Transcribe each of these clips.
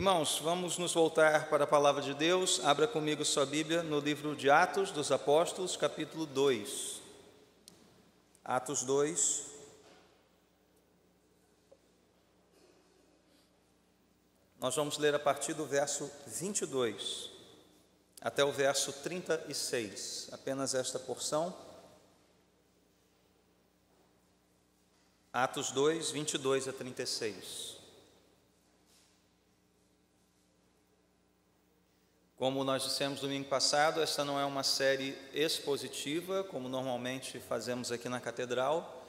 Irmãos, vamos nos voltar para a palavra de Deus. Abra comigo sua Bíblia no livro de Atos dos Apóstolos, capítulo 2. Atos 2. Nós vamos ler a partir do verso 22 até o verso 36, apenas esta porção. Atos 2, 22 a 36. Como nós dissemos domingo passado, esta não é uma série expositiva, como normalmente fazemos aqui na Catedral.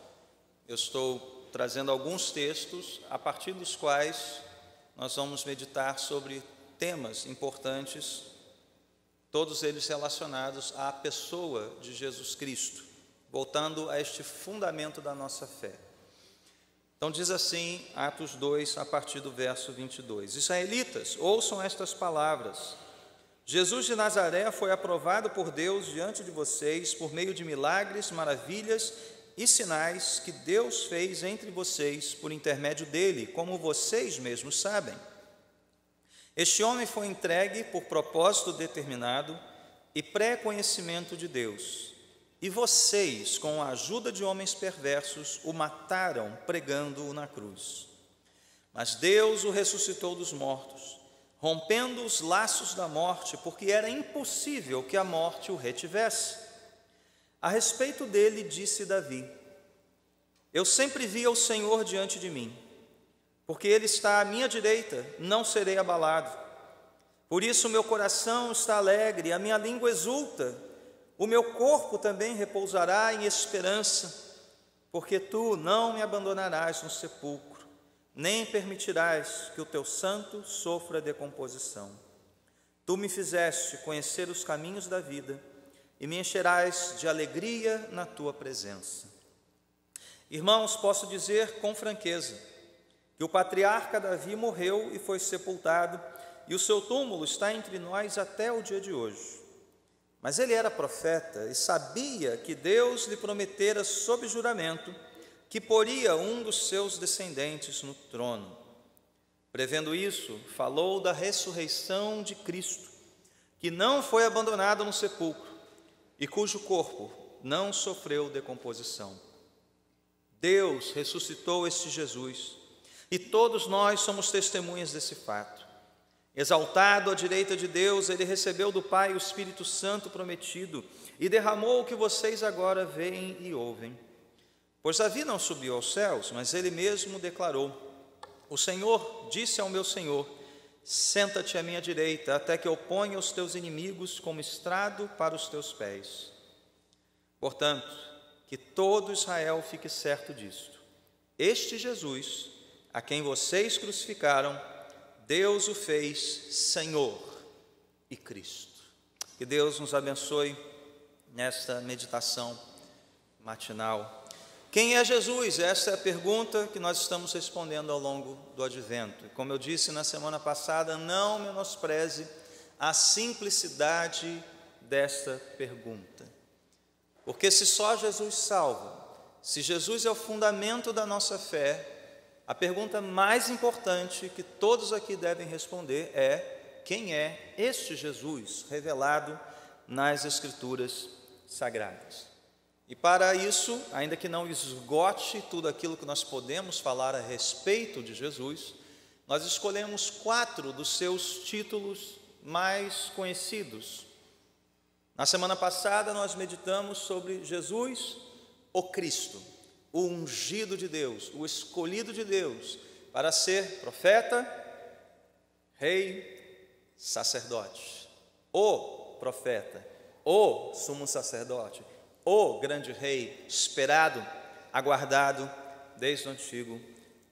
Eu estou trazendo alguns textos, a partir dos quais nós vamos meditar sobre temas importantes, todos eles relacionados à pessoa de Jesus Cristo, voltando a este fundamento da nossa fé. Então diz assim, Atos 2, a partir do verso 22. Israelitas, ouçam estas palavras. Jesus de Nazaré foi aprovado por Deus diante de vocês por meio de milagres, maravilhas e sinais que Deus fez entre vocês por intermédio dele, como vocês mesmos sabem. Este homem foi entregue por propósito determinado e pré-conhecimento de Deus. E vocês, com a ajuda de homens perversos, o mataram pregando-o na cruz. Mas Deus o ressuscitou dos mortos, rompendo os laços da morte, porque era impossível que a morte o retivesse. A respeito dele disse Davi: eu sempre vi o Senhor diante de mim, porque ele está à minha direita, não serei abalado. Por isso meu coração está alegre, a minha língua exulta, o meu corpo também repousará em esperança, porque tu não me abandonarás no sepulcro, nem permitirás que o teu santo sofra decomposição. Tu me fizeste conhecer os caminhos da vida e me encherás de alegria na tua presença. Irmãos, posso dizer com franqueza que o patriarca Davi morreu e foi sepultado, e o seu túmulo está entre nós até o dia de hoje. Mas ele era profeta e sabia que Deus lhe prometera sob juramento que poria um dos seus descendentes no trono. Prevendo isso, falou da ressurreição de Cristo, que não foi abandonado no sepulcro e cujo corpo não sofreu decomposição. Deus ressuscitou este Jesus, e todos nós somos testemunhas desse fato. Exaltado à direita de Deus, ele recebeu do Pai o Espírito Santo prometido e derramou o que vocês agora veem e ouvem. Pois Davi não subiu aos céus, mas ele mesmo declarou: o Senhor disse ao meu Senhor: senta-te à minha direita, até que eu ponha os teus inimigos como estrado para os teus pés. Portanto, que todo Israel fique certo disto: este Jesus, a quem vocês crucificaram, Deus o fez Senhor e Cristo. Que Deus nos abençoe nesta meditação matinal. Quem é Jesus? Essa é a pergunta que nós estamos respondendo ao longo do Advento. E como eu disse na semana passada, não menospreze a simplicidade desta pergunta. Porque se só Jesus salva, se Jesus é o fundamento da nossa fé, a pergunta mais importante que todos aqui devem responder é: quem é este Jesus revelado nas Escrituras Sagradas? E para isso, ainda que não esgote tudo aquilo que nós podemos falar a respeito de Jesus, nós escolhemos 4 dos seus títulos mais conhecidos. Na semana passada nós meditamos sobre Jesus, o Cristo, o ungido de Deus, o escolhido de Deus para ser profeta, rei, sacerdote. O profeta, o sumo sacerdote, o grande rei, esperado, aguardado desde o Antigo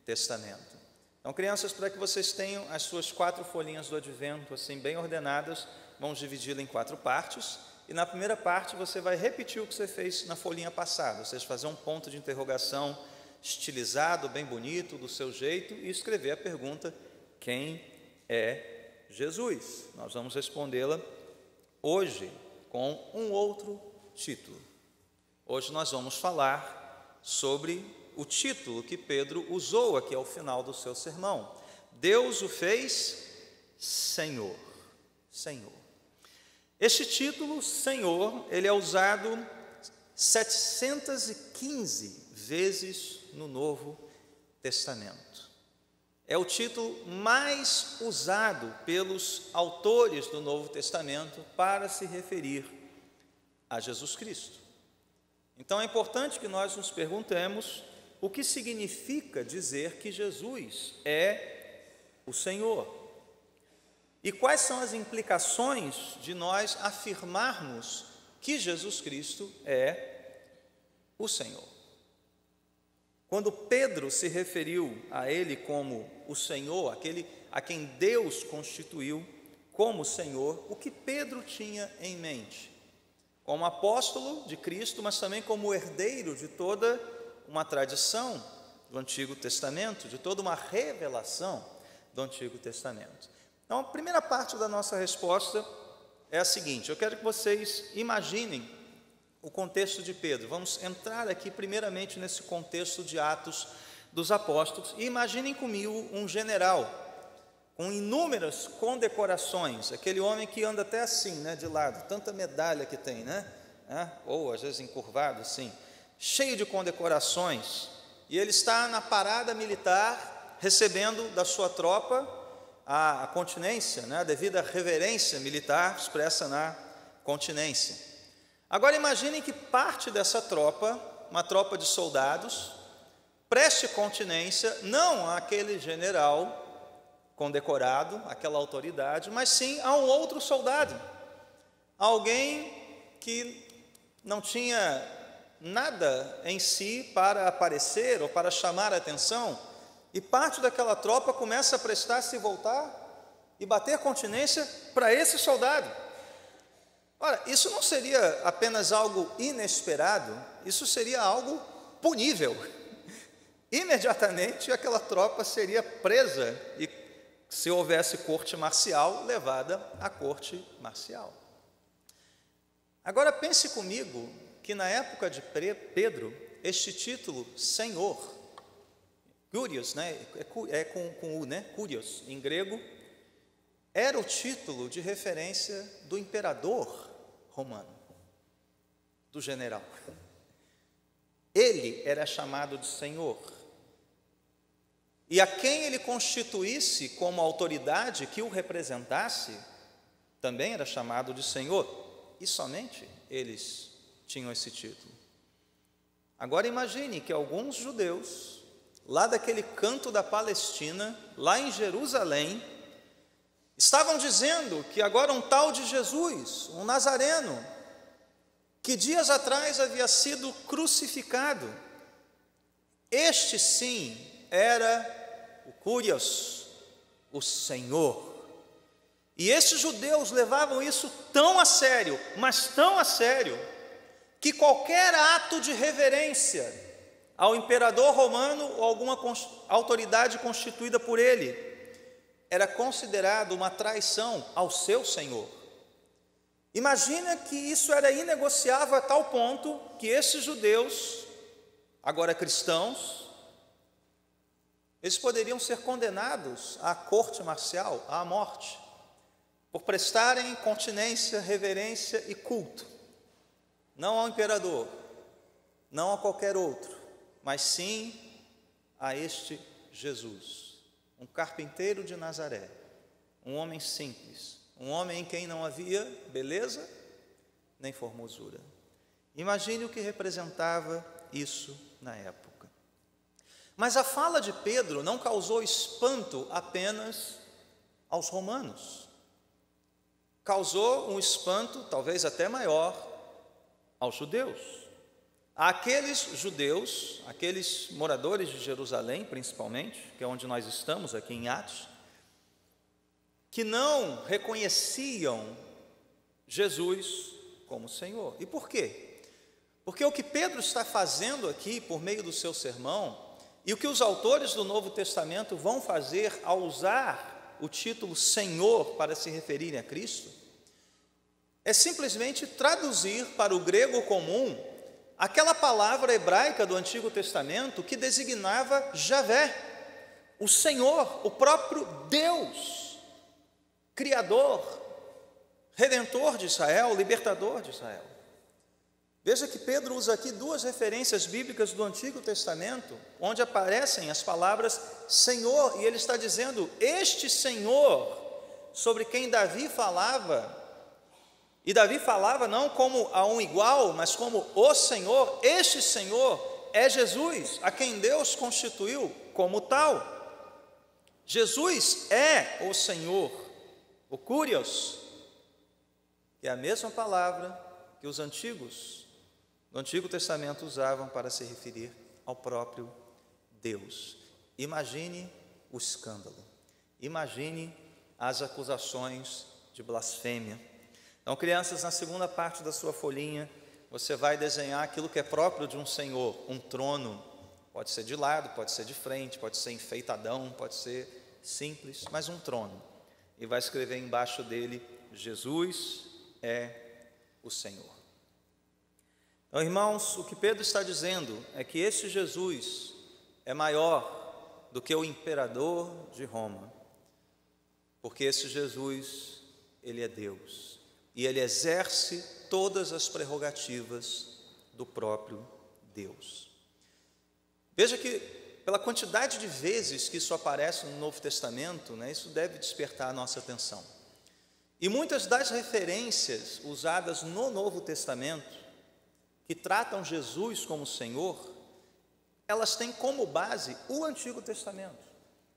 Testamento. Então, crianças, para que vocês tenham as suas 4 folhinhas do Advento assim bem ordenadas, vamos dividi-la em 4 partes. E na primeira parte você vai repetir o que você fez na folhinha passada, ou seja, fazer um ponto de interrogação estilizado, bem bonito, do seu jeito, e escrever a pergunta: quem é Jesus? Nós vamos respondê-la hoje com um outro título. Hoje nós vamos falar sobre o título que Pedro usou aqui ao final do seu sermão: Deus o fez Senhor. Senhor. Este título, Senhor, ele é usado 715 vezes no Novo Testamento. É o título mais usado pelos autores do Novo Testamento para se referir a Jesus Cristo. Então é importante que nós nos perguntemos o que significa dizer que Jesus é o Senhor. E quais são as implicações de nós afirmarmos que Jesus Cristo é o Senhor? Quando Pedro se referiu a ele como o Senhor, aquele a quem Deus constituiu como Senhor, o que Pedro tinha em mente? Como apóstolo de Cristo, mas também como herdeiro de toda uma tradição do Antigo Testamento, de toda uma revelação do Antigo Testamento. Então, a primeira parte da nossa resposta é a seguinte: eu quero que vocês imaginem o contexto de Pedro. Vamos entrar aqui primeiramente nesse contexto de Atos dos Apóstolos e imaginem comigo um general com inúmeras condecorações, aquele homem que anda até assim, né, de lado, tanta medalha que tem, né? Ou às vezes encurvado assim, cheio de condecorações, e ele está na parada militar recebendo da sua tropa a continência, né, a devida reverência militar expressa na continência. Agora imaginem que parte dessa tropa, uma tropa de soldados, preste continência não àquele general condecorado, àquela autoridade, mas sim a um outro soldado, alguém que não tinha nada em si para aparecer ou para chamar a atenção, e parte daquela tropa começa a prestar-se e voltar e bater continência para esse soldado. Ora, isso não seria apenas algo inesperado, isso seria algo punível. Imediatamente aquela tropa seria presa e, se houvesse corte marcial, levada à corte marcial. Agora pense comigo que na época de Pedro, este título, Senhor, Curios, né? É com U, né? Curios, em grego, era o título de referência do imperador romano, do general. Ele era chamado de Senhor. E a quem ele constituísse como autoridade que o representasse, também era chamado de Senhor. E somente eles tinham esse título. Agora imagine que alguns judeus, lá daquele canto da Palestina, lá em Jerusalém, estavam dizendo que agora um tal de Jesus, um nazareno, que dias atrás havia sido crucificado, este sim era o Curios, o Senhor. E esses judeus levavam isso tão a sério, mas tão a sério, que qualquer ato de reverência ao imperador romano ou alguma autoridade constituída por ele era considerado uma traição ao seu Senhor. Imagina que isso era inegociável a tal ponto que esses judeus, agora cristãos, eles poderiam ser condenados à corte marcial, à morte, por prestarem continência, reverência e culto, não ao imperador, não a qualquer outro, mas sim a este Jesus, um carpinteiro de Nazaré, um homem simples, um homem em quem não havia beleza nem formosura. Imagine o que representava isso na época. Mas a fala de Pedro não causou espanto apenas aos romanos, causou um espanto talvez até maior aos judeus. Aqueles judeus, aqueles moradores de Jerusalém principalmente, que é onde nós estamos aqui em Atos, que não reconheciam Jesus como Senhor. E por quê? Porque o que Pedro está fazendo aqui por meio do seu sermão, e o que os autores do Novo Testamento vão fazer ao usar o título Senhor para se referirem a Cristo, é simplesmente traduzir para o grego comum aquela palavra hebraica do Antigo Testamento que designava Javé, o Senhor, o próprio Deus. Criador, Redentor de Israel, Libertador de Israel. Veja que Pedro usa aqui duas referências bíblicas do Antigo Testamento, onde aparecem as palavras Senhor, e ele está dizendo, este Senhor, sobre quem Davi falava, e Davi falava não como a um igual, mas como o Senhor, este Senhor é Jesus, a quem Deus constituiu como tal. Jesus é o Senhor, o Kyrios, que é a mesma palavra que os antigos do Antigo Testamento usavam para se referir ao próprio Deus. Imagine o escândalo, imagine as acusações de blasfêmia. Então, crianças, na segunda parte da sua folhinha, você vai desenhar aquilo que é próprio de um senhor, um trono, pode ser de lado, pode ser de frente, pode ser enfeitadão, pode ser simples, mas um trono. E vai escrever embaixo dele, Jesus é o Senhor. Então, irmãos, o que Pedro está dizendo é que esse Jesus é maior do que o imperador de Roma, porque esse Jesus, ele é Deus, e ele exerce todas as prerrogativas do próprio Deus. Veja que, pela quantidade de vezes que isso aparece no Novo Testamento, isso deve despertar a nossa atenção. E muitas das referências usadas no Novo Testamento, que tratam Jesus como Senhor, elas têm como base o Antigo Testamento,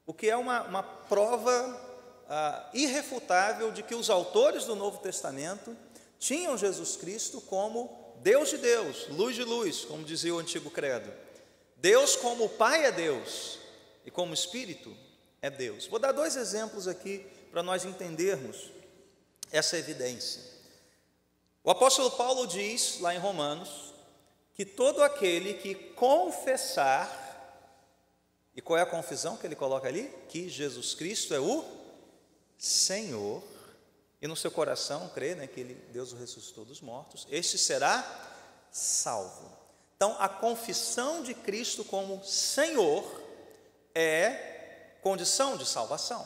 o que é uma prova irrefutável de que os autores do Novo Testamento tinham Jesus Cristo como Deus de Deus, luz de luz, como dizia o antigo credo. Deus como Pai é Deus e como Espírito é Deus. Vou dar dois exemplos aqui para nós entendermos essa evidência. O apóstolo Paulo diz, lá em Romanos, que todo aquele que confessar, e qual é a confissão que ele coloca ali? Que Jesus Cristo é o Senhor, e no seu coração crê, que Deus o ressuscitou dos mortos, este será salvo. Então, a confissão de Cristo como Senhor é condição de salvação.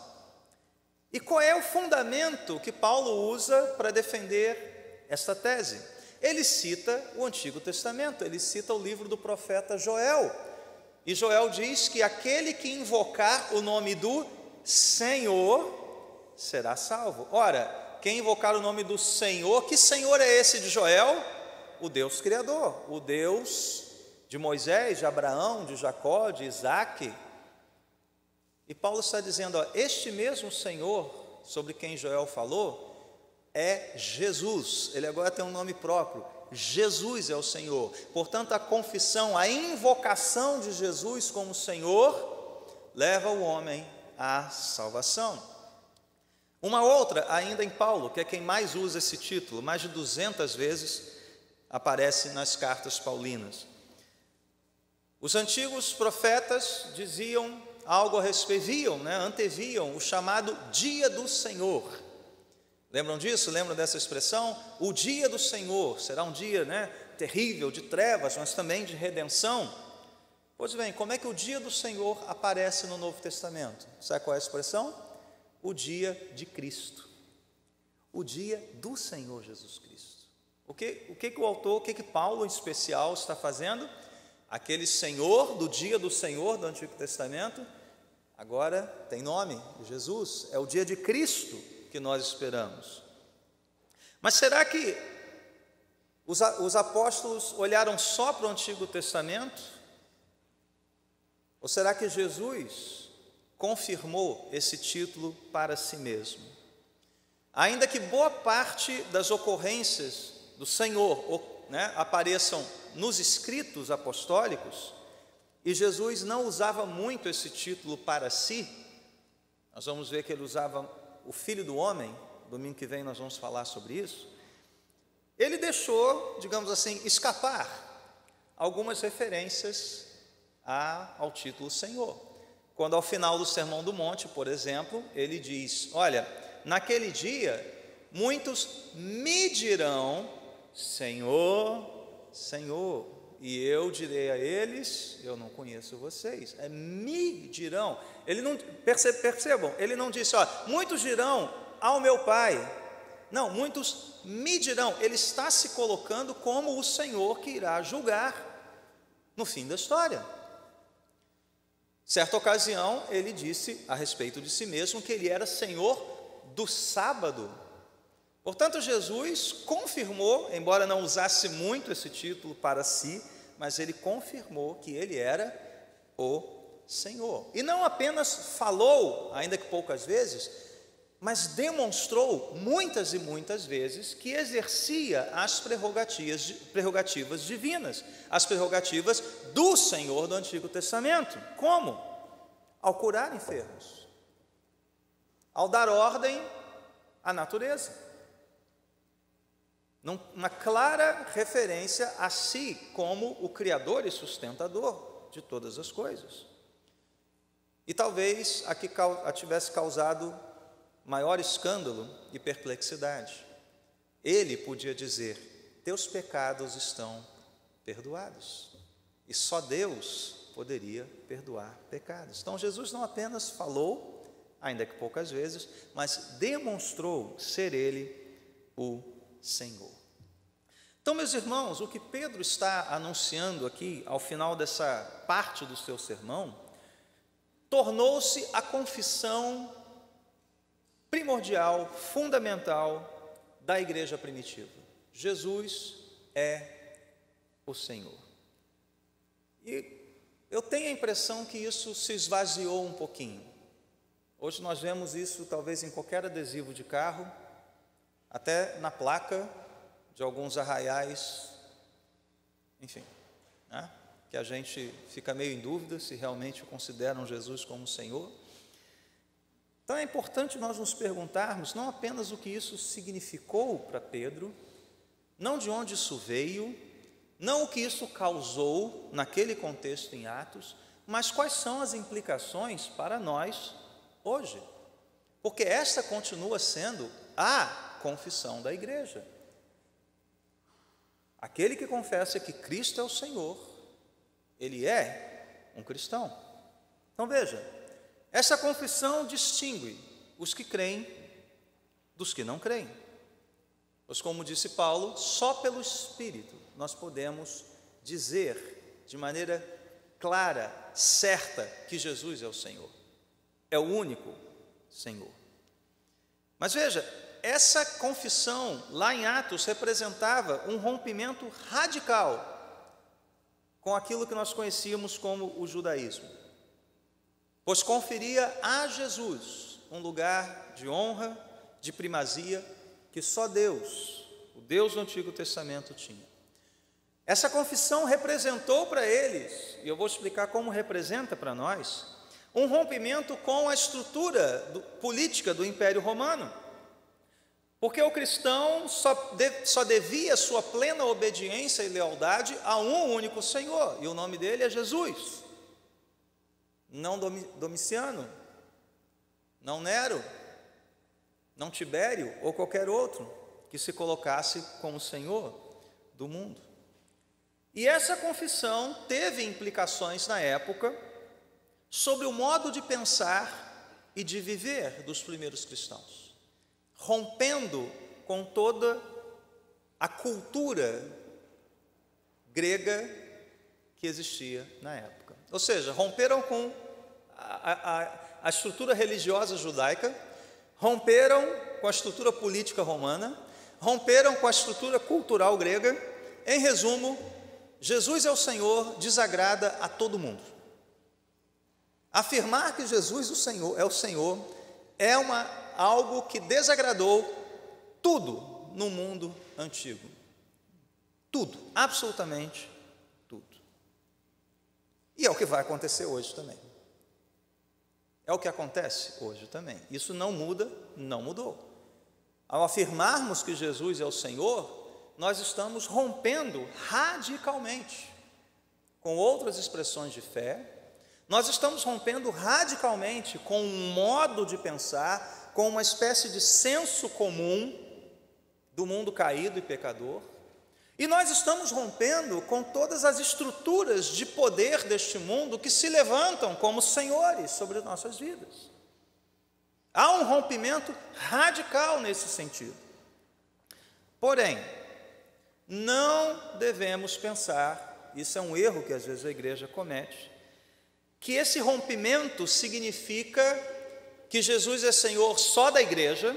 E qual é o fundamento que Paulo usa para defender esta tese? Ele cita o Antigo Testamento, ele cita o livro do profeta Joel. E Joel diz que aquele que invocar o nome do Senhor será salvo. Ora, quem invocar o nome do Senhor, que Senhor é esse de Joel? O Deus Criador, o Deus de Moisés, de Abraão, de Jacó, de Isaac. E Paulo está dizendo, este mesmo Senhor sobre quem Joel falou é Jesus, ele agora tem um nome próprio, Jesus é o Senhor. Portanto, a confissão, a invocação de Jesus como Senhor leva o homem à salvação. Uma outra, ainda em Paulo, que é quem mais usa esse título, mais de 200 vezes aparece nas cartas paulinas. Os antigos profetas diziam algo a respeito, anteviam o chamado dia do Senhor. Lembram disso? Lembram dessa expressão? O dia do Senhor será um dia terrível, de trevas, mas também de redenção. Pois bem, como é que o dia do Senhor aparece no Novo Testamento? Sabe qual é a expressão? O dia de Cristo. O dia do Senhor Jesus Cristo. O que o autor, o que Paulo em especial está fazendo? Aquele Senhor do dia do Senhor do Antigo Testamento, agora tem nome, Jesus, é o dia de Cristo que nós esperamos. Mas será que os apóstolos olharam só para o Antigo Testamento? Ou será que Jesus confirmou esse título para si mesmo? Ainda que boa parte das ocorrências do Senhor apareçam nos escritos apostólicos, e Jesus não usava muito esse título para si, nós vamos ver que ele usava o Filho do Homem, domingo que vem nós vamos falar sobre isso. Ele deixou, digamos assim, escapar algumas referências ao título Senhor. Quando ao final do Sermão do Monte, por exemplo, ele diz, olha, naquele dia, muitos me dirão, Senhor, Senhor, e eu direi a eles, eu não conheço vocês. Me dirão. Ele não, percebam, ele não disse, muitos dirão, ao meu Pai. Não, muitos me dirão. Ele está se colocando como o Senhor que irá julgar no fim da história. Certa ocasião, ele disse a respeito de si mesmo que ele era Senhor do sábado. Portanto, Jesus confirmou, embora não usasse muito esse título para si, mas ele confirmou que ele era o Senhor. E não apenas falou, ainda que poucas vezes, mas demonstrou muitas e muitas vezes que exercia as prerrogativas divinas, as prerrogativas do Senhor do Antigo Testamento. Como? Ao curar enfermos, ao dar ordem à natureza. Uma clara referência a si como o Criador e sustentador de todas as coisas. E talvez aqui tivesse causado maior escândalo e perplexidade. Ele podia dizer: teus pecados estão perdoados. E só Deus poderia perdoar pecados. Então Jesus não apenas falou, ainda que poucas vezes, mas demonstrou ser ele o Senhor. Então, meus irmãos, o que Pedro está anunciando aqui, ao final dessa parte do seu sermão, tornou-se a confissão primordial, fundamental da igreja primitiva. Jesus é o Senhor. E eu tenho a impressão que isso se esvaziou um pouquinho. Hoje nós vemos isso talvez em qualquer adesivo de carro, até na placa de alguns arraiais, enfim, né? Que a gente fica meio em dúvida se realmente consideram Jesus como Senhor. Então é importante nós nos perguntarmos não apenas o que isso significou para Pedro, não de onde isso veio, não o que isso causou naquele contexto em Atos, mas quais são as implicações para nós hoje. Porque esta continua sendo a confissão da igreja. Aquele que confessa que Cristo é o Senhor, ele é um cristão. Então veja, essa confissão distingue os que creem dos que não creem. Pois, como disse Paulo, só pelo Espírito nós podemos dizer de maneira clara, certa, que Jesus é o Senhor. É o único Senhor. Mas veja, essa confissão lá em Atos representava um rompimento radical com aquilo que nós conhecíamos como o judaísmo, pois conferia a Jesus um lugar de honra, de primazia, que só Deus, o Deus do Antigo Testamento, tinha. Essa confissão representou para eles, e eu vou explicar como representa para nós, um rompimento com a estrutura política do Império Romano, porque o cristão só devia sua plena obediência e lealdade a um único Senhor, e o nome dele é Jesus. Não Domiciano, não Nero, não Tibério ou qualquer outro que se colocasse como Senhor do mundo. E essa confissão teve implicações na época sobre o modo de pensar e de viver dos primeiros cristãos, rompendo com toda a cultura grega que existia na época. Ou seja, romperam com a estrutura religiosa judaica, romperam com a estrutura política romana, romperam com a estrutura cultural grega. Em resumo, Jesus é o Senhor desagrada a todo mundo. Afirmar que Jesus é o Senhor é algo que desagradou tudo no mundo antigo. Tudo, absolutamente tudo. E é o que vai acontecer hoje também. É o que acontece hoje também. Isso não muda, não mudou. Ao afirmarmos que Jesus é o Senhor, nós estamos rompendo radicalmente com outras expressões de fé, nós estamos rompendo radicalmente com um modo de pensar, com uma espécie de senso comum do mundo caído e pecador, e nós estamos rompendo com todas as estruturas de poder deste mundo que se levantam como senhores sobre nossas vidas. Há um rompimento radical nesse sentido. Porém, não devemos pensar, isso é um erro que às vezes a igreja comete, que esse rompimento significa que Jesus é Senhor só da igreja,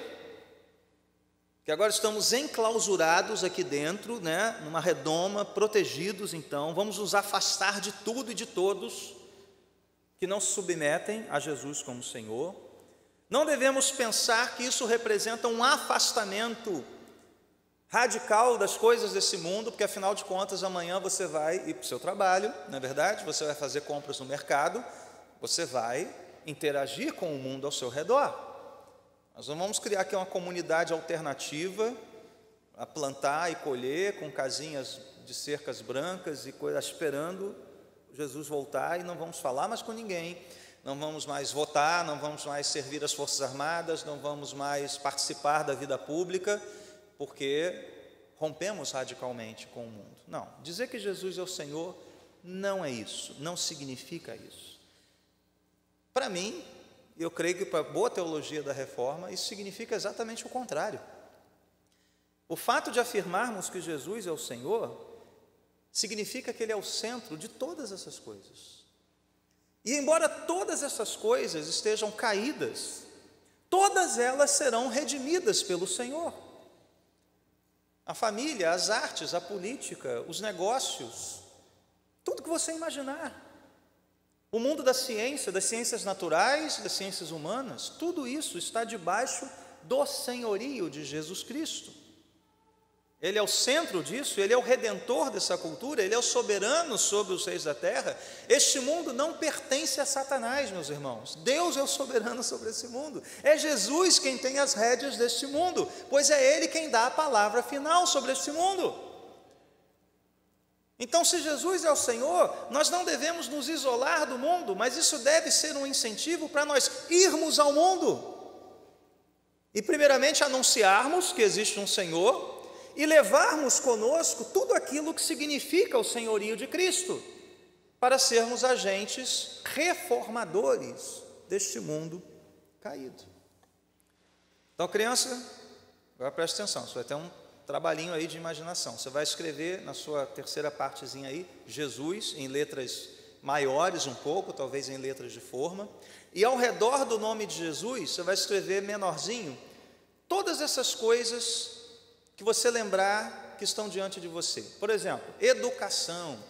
que agora estamos enclausurados aqui dentro, numa redoma, protegidos, então, vamos nos afastar de tudo e de todos que não se submetem a Jesus como Senhor. Não devemos pensar que isso representa um afastamento radical das coisas desse mundo, porque afinal de contas amanhã você vai ir para o seu trabalho, não é verdade? Você vai fazer compras no mercado, você vai interagir com o mundo ao seu redor. Nós não vamos criar aqui uma comunidade alternativa a plantar e colher com casinhas de cercas brancas e coisas, esperando Jesus voltar, e não vamos falar mais com ninguém, não vamos mais votar, não vamos mais servir as Forças Armadas, não vamos mais participar da vida pública, porque rompemos radicalmente com o mundo. Não, dizer que Jesus é o Senhor não é isso, não significa isso. Para mim, eu creio que para a boa teologia da reforma, isso significa exatamente o contrário. O fato de afirmarmos que Jesus é o Senhor, significa que Ele é o centro de todas essas coisas. E embora todas essas coisas estejam caídas, todas elas serão redimidas pelo Senhor. A família, as artes, a política, os negócios, tudo que você imaginar. O mundo da ciência, das ciências naturais, das ciências humanas, tudo isso está debaixo do senhorio de Jesus Cristo. Ele é o centro disso, Ele é o redentor dessa cultura, Ele é o soberano sobre os reis da terra. Este mundo não pertence a Satanás, meus irmãos. Deus é o soberano sobre esse mundo. É Jesus quem tem as rédeas deste mundo, pois é Ele quem dá a palavra final sobre este mundo. Então, se Jesus é o Senhor, nós não devemos nos isolar do mundo, mas isso deve ser um incentivo para nós irmos ao mundo. E primeiramente anunciarmos que existe um Senhor e levarmos conosco tudo aquilo que significa o senhorio de Cristo, para sermos agentes reformadores deste mundo caído. Então, criança, agora preste atenção, você vai ter um trabalhinho aí de imaginação. Você vai escrever na sua terceira partezinha aí, Jesus, em letras maiores um pouco, talvez em letras de forma, e ao redor do nome de Jesus, você vai escrever menorzinho, todas essas coisas que você lembrar que estão diante de você. Por exemplo, educação,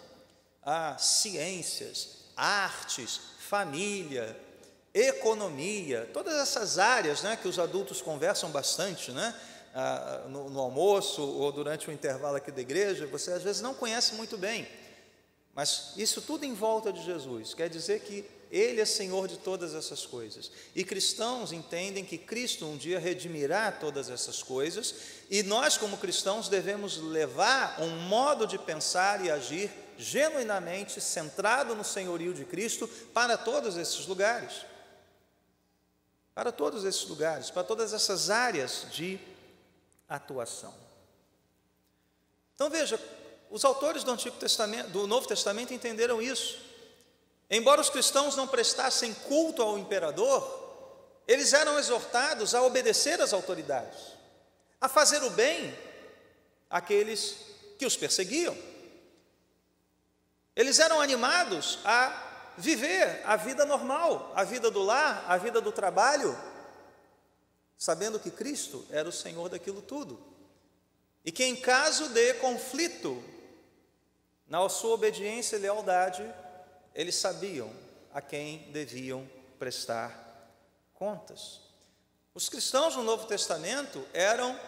ciências, artes, família, economia, todas essas áreas, que os adultos conversam bastante, no almoço ou durante o intervalo aqui da igreja, você às vezes não conhece muito bem, mas isso tudo em volta de Jesus, quer dizer que Ele é Senhor de todas essas coisas, e cristãos entendem que Cristo um dia redimirá todas essas coisas, e nós como cristãos devemos levar um modo de pensar e agir genuinamente centrado no senhorio de Cristo para todos esses lugares, para todas essas áreas de atuação. Então veja, os autores do Novo Testamento entenderam isso. Embora os cristãos não prestassem culto ao imperador, eles eram exortados a obedecer às autoridades, a fazer o bem àqueles que os perseguiam. Eles eram animados a viver a vida normal, a vida do lar, a vida do trabalho, sabendo que Cristo era o Senhor daquilo tudo, e que em caso de conflito, na sua obediência e lealdade, eles sabiam a quem deviam prestar contas. Os cristãos no Novo Testamento eram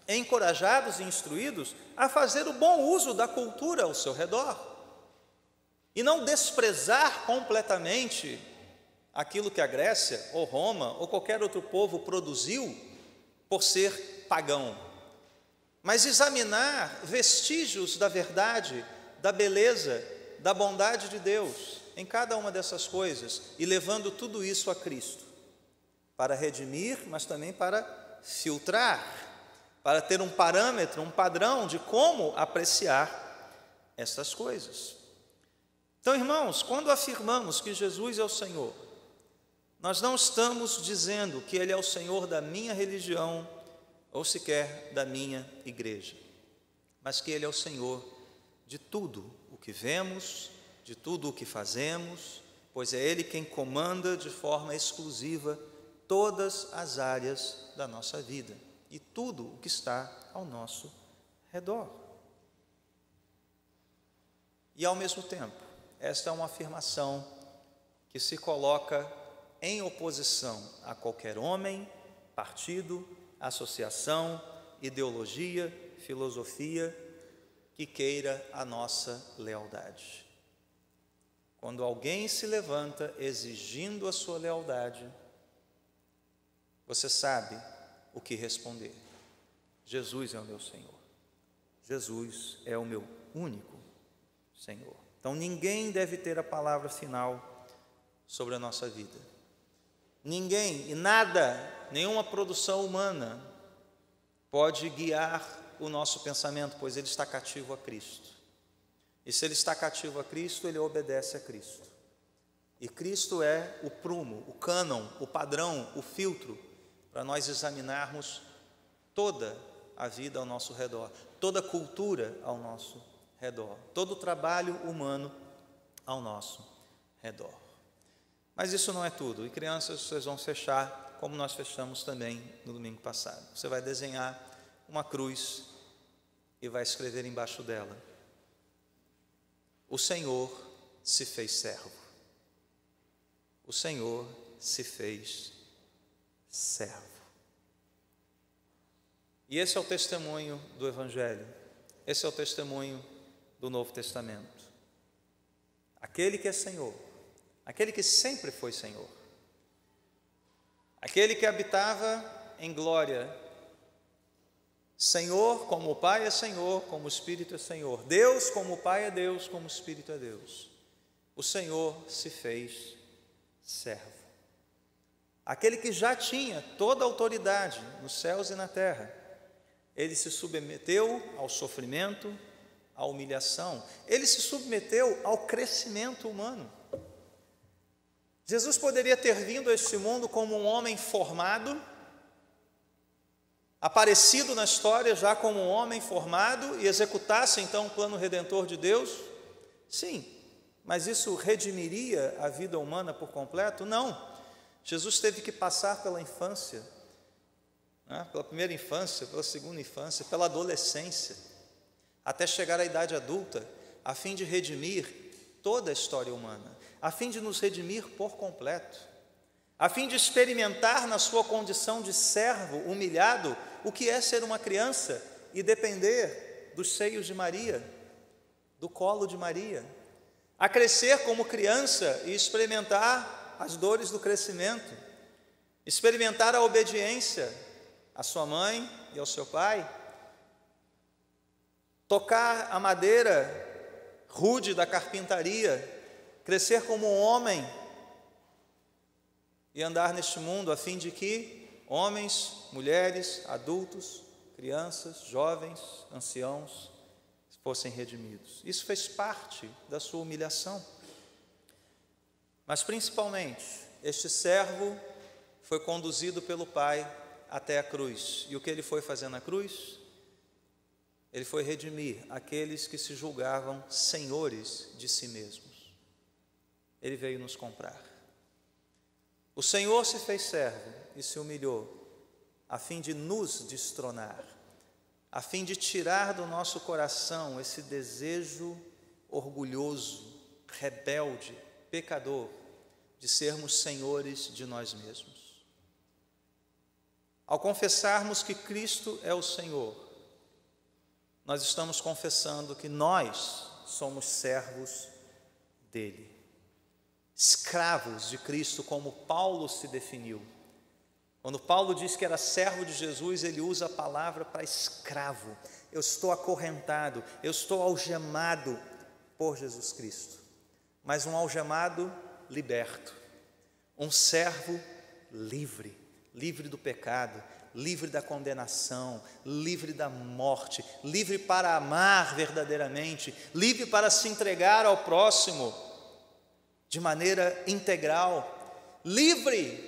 encorajados e instruídos a fazer o bom uso da cultura ao seu redor, e não desprezar completamente aquilo que a Grécia, ou Roma, ou qualquer outro povo produziu por ser pagão, mas examinar vestígios da verdade, da beleza, da bondade de Deus em cada uma dessas coisas, e levando tudo isso a Cristo, para redimir, mas também para filtrar, para ter um parâmetro, um padrão de como apreciar essas coisas. Então, irmãos, quando afirmamos que Jesus é o Senhor, Nós não estamos dizendo que Ele é o Senhor da minha religião ou sequer da minha igreja, mas que Ele é o Senhor de tudo o que vemos, de tudo o que fazemos, pois é Ele quem comanda de forma exclusiva todas as áreas da nossa vida e tudo o que está ao nosso redor. E ao mesmo tempo, esta é uma afirmação que se coloca em oposição a qualquer homem, partido, associação, ideologia, filosofia que queira a nossa lealdade. Quando alguém se levanta exigindo a sua lealdade, você sabe o que responder. Jesus é o meu Senhor. Jesus é o meu único Senhor. Então ninguém deve ter a palavra final sobre a nossa vida. Ninguém e nada, nenhuma produção humana pode guiar o nosso pensamento, pois ele está cativo a Cristo. E se ele está cativo a Cristo, ele obedece a Cristo. E Cristo é o prumo, o cânon, o padrão, o filtro para nós examinarmos toda a vida ao nosso redor, toda a cultura ao nosso redor, todo o trabalho humano ao nosso redor. Mas isso não é tudo. E crianças, vocês vão fechar como nós fechamos também no domingo passado. Você vai desenhar uma cruz e vai escrever embaixo dela: o Senhor se fez servo. O Senhor se fez servo. E esse é o testemunho do Evangelho. Esse é o testemunho do Novo Testamento. Aquele que é Senhor, aquele que sempre foi Senhor, aquele que habitava em glória, Senhor como o Pai é Senhor, como o Espírito é Senhor, Deus como o Pai é Deus, como o Espírito é Deus. O Senhor se fez servo. Aquele que já tinha toda a autoridade nos céus e na terra, ele se submeteu ao sofrimento, à humilhação, ele se submeteu ao crescimento humano. Jesus poderia ter vindo a este mundo como um homem formado, aparecido na história já como um homem formado e executasse então o plano redentor de Deus? Sim, mas isso redimiria a vida humana por completo? Não. Jesus teve que passar pela infância, pela primeira infância, pela segunda infância, pela adolescência, até chegar à idade adulta, a fim de redimir toda a história humana, a fim de nos redimir por completo, a fim de experimentar na sua condição de servo humilhado o que é ser uma criança e depender dos seios de Maria, do colo de Maria, a crescer como criança e experimentar as dores do crescimento, experimentar a obediência à sua mãe e ao seu pai, tocar a madeira rude da carpintaria, crescer como um homem e andar neste mundo a fim de que homens, mulheres, adultos, crianças, jovens, anciãos fossem redimidos. Isso fez parte da sua humilhação. Mas principalmente, este servo foi conduzido pelo Pai até a cruz. E o que ele foi fazer na cruz? Ele foi redimir aqueles que se julgavam senhores de si mesmos. Ele veio nos comprar. O Senhor se fez servo e se humilhou, a fim de nos destronar, a fim de tirar do nosso coração esse desejo orgulhoso, rebelde, pecador, de sermos senhores de nós mesmos. Ao confessarmos que Cristo é o Senhor, nós estamos confessando que nós somos servos dele, escravos de Cristo, como Paulo se definiu. Quando Paulo diz que era servo de Jesus, ele usa a palavra para escravo. Eu estou acorrentado, eu estou algemado por Jesus Cristo, mas um algemado liberto, um servo livre, livre do pecado, livre da condenação, livre da morte, livre para amar verdadeiramente, livre para se entregar ao próximo de maneira integral, livre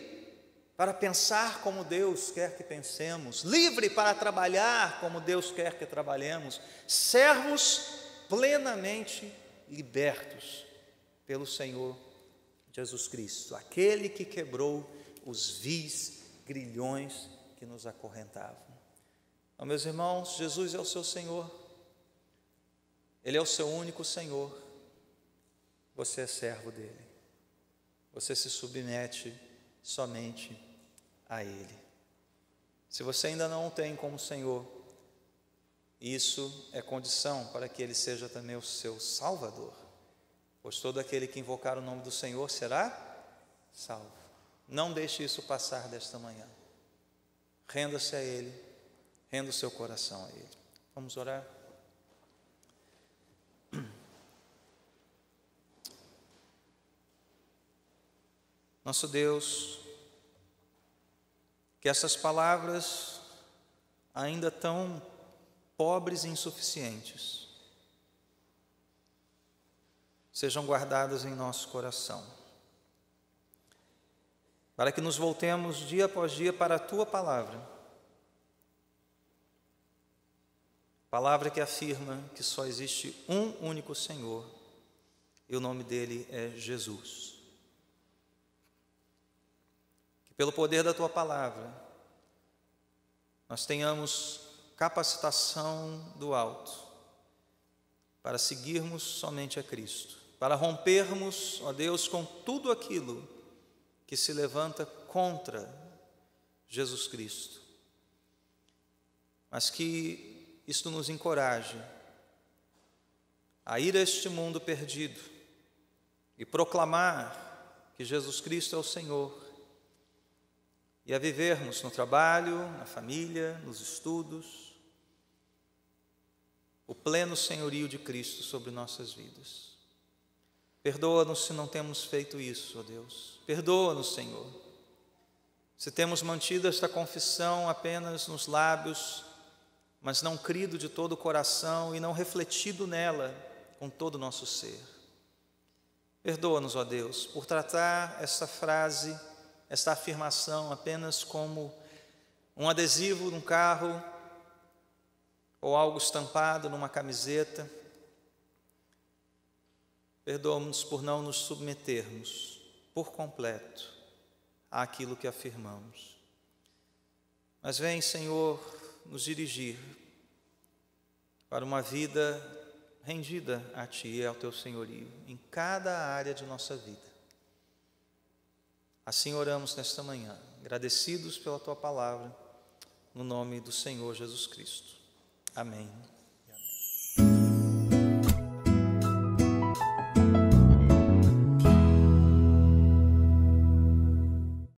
para pensar como Deus quer que pensemos, livre para trabalhar como Deus quer que trabalhemos, servos plenamente libertos pelo Senhor Jesus Cristo, aquele que quebrou os vis grilhões que nos acorrentavam. Então, meus irmãos, Jesus é o seu Senhor, Ele é o seu único Senhor, você é servo dEle, você se submete somente a Ele. Se você ainda não o tem como Senhor, isso é condição para que Ele seja também o seu Salvador, pois todo aquele que invocar o nome do Senhor será salvo. Não deixe isso passar desta manhã. Renda-se a Ele, renda o seu coração a Ele. Vamos orar? Nosso Deus, que essas palavras, ainda tão pobres e insuficientes, sejam guardadas em nosso coração, para que nos voltemos dia após dia para a Tua palavra, palavra que afirma que só existe um único Senhor, e o nome dele é Jesus. Pelo poder da Tua palavra, nós tenhamos capacitação do alto para seguirmos somente a Cristo, para rompermos, ó Deus, com tudo aquilo que se levanta contra Jesus Cristo, mas que isto nos encoraje a ir a este mundo perdido e proclamar que Jesus Cristo é o Senhor, e a vivermos no trabalho, na família, nos estudos, o pleno senhorio de Cristo sobre nossas vidas. Perdoa-nos se não temos feito isso, ó Deus. Perdoa-nos, Senhor, se temos mantido esta confissão apenas nos lábios, mas não crido de todo o coração e não refletido nela com todo o nosso ser. Perdoa-nos, ó Deus, por tratar essa frase, esta afirmação apenas como um adesivo num carro ou algo estampado numa camiseta. Perdoa-nos por não nos submetermos por completo àquilo que afirmamos. Mas vem, Senhor, nos dirigir para uma vida rendida a Ti e ao Teu senhorio em cada área de nossa vida. Assim oramos nesta manhã, agradecidos pela Tua palavra, no nome do Senhor Jesus Cristo. Amém.